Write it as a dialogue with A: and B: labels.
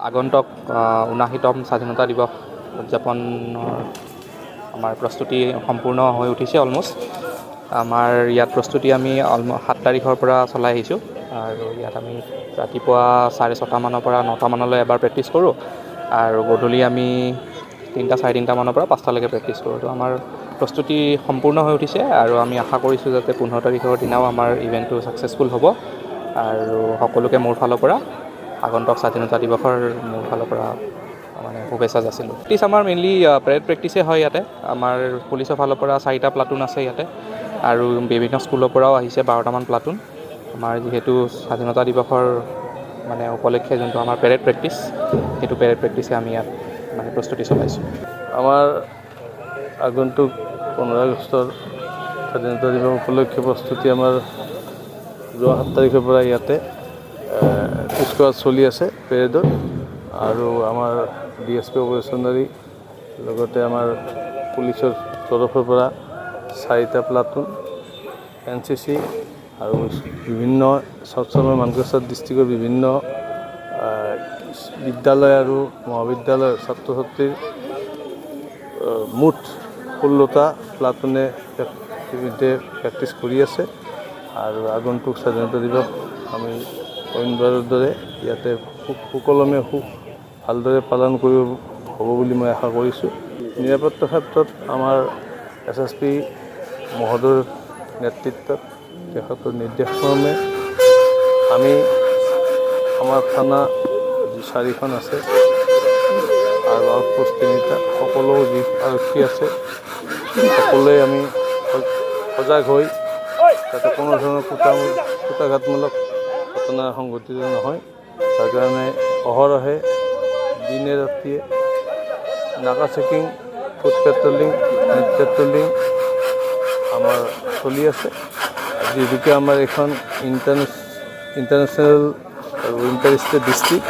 A: আগন্তুক ৭৯তম স্বাধীনতা দিৱস উদযাপনৰ আমাৰ প্ৰস্তুতি সম্পূৰ্ণ হৈ উঠিছে অলম'ষ্ট। আমাৰ ইয়াত প্ৰস্তুতি আমি ৭ তাৰিখৰ পৰা চলাই আহিছোঁ আৰু ইয়াত আমি ৰাতিপুৱা ৬:৩০ মানৰ পৰা ৯টা মানলৈ এবাৰ প্ৰেক্টিছ কৰোঁ আৰু গধূলি আমি ৩টা ৩:৩০ মানৰ পৰা ৫টালৈকে প্ৰেক্টিছ কৰোঁ। তো আমাৰ প্ৰস্তুতি সম্পূৰ্ণ হৈ উঠিছে আৰু আমি আশা কৰিছোঁ যাতে ১৫ তাৰিখৰ দিনাও আমাৰ ইভেণ্টটো ছাকচেছফুল হ'ব আৰু সকলোকে মোৰ ফালৰ পৰা আগন্তুক স্বাধীনতা দিৱসৰ মোৰ ফালৰ পৰা মানে শুভেচ্ছা যাচিলোঁ। প্ৰেক্টিছ আমাৰ মেইনলি পেৰেড প্ৰেক্টিছে হয় ইয়াতে। আমাৰ পুলিচৰ ফালৰ পৰা 4টা প্লাটুন আছে ইয়াতে আৰু বিভিন্ন স্কুলৰ পৰাও আহিছে 12টামান প্লাটুন। আমাৰ যিহেতু স্বাধীনতা দিৱসৰ মানে উপলক্ষে যোনটো আমাৰ পেৰেড প্ৰেক্টিছ, সেইটো পেৰেড প্ৰেক্টিছে আমি ইয়াত মানে প্ৰস্তুতি চলাইছোঁ।
B: আমাৰ আগন্তুক 15 আগষ্টৰ স্বাধীনতা দিৱস উপলক্ষে প্ৰস্তুতি আমাৰ যোৱা 7 তাৰিখৰ পৰা ইয়াতে কুচকাৱাজ চলি আছে পেৰেডত আৰু আমাৰ DSP অপাৰেশ্যনাৰী লগতে আমাৰ পুলিচৰ তৰফৰ পৰা 4টা প্লাটুন NCC আৰু বিভিন্ন চাউথ চাইনা মানকাছাৰ ডিষ্ট্ৰিক্টৰ বিভিন্ন বিদ্যালয় আৰু মহাবিদ্যালয়ৰ ছাত্ৰ ছাত্ৰীৰ মুঠ 16টা প্লাটুনে ইতিমধ্যে প্ৰেক্টিছ কৰি আছে আৰু আগন্তুক স্বাধীনতা দিৱস আমি অইনবাৰৰ দৰে ইয়াতে সুকলমে ভালদৰে পালন কৰিব হ'ব বুলি মই আশা কৰিছোঁ। নিৰাপত্তাৰ ক্ষেত্ৰত আমাৰ SSP মহোদয়ৰ নেতৃত্বত তেখেতৰ নিৰ্দেশক্ৰমে আমি আমাৰ থানা যি 4খন আছে আৰু আউটপোষ্ট 3টা সকলো যি আৰক্ষী আছে সকলোৱে আমি সজাগ হৈ যাতে কোনো ধৰণৰ কুটাঘাতমূলক ঘটনা সংঘটিত নহয়, তাৰ কাৰণে অহৰহে দিনে ৰাতিয়ে নাকা checking, foot patrolling, night patrolling আমাৰ চলি আছে। যিহেতুকে আমাৰ এখন ইণ্টাৰনেশ্যনেল আৰু ইণ্টাৰ ষ্টেট ডিষ্ট্ৰিক্ট।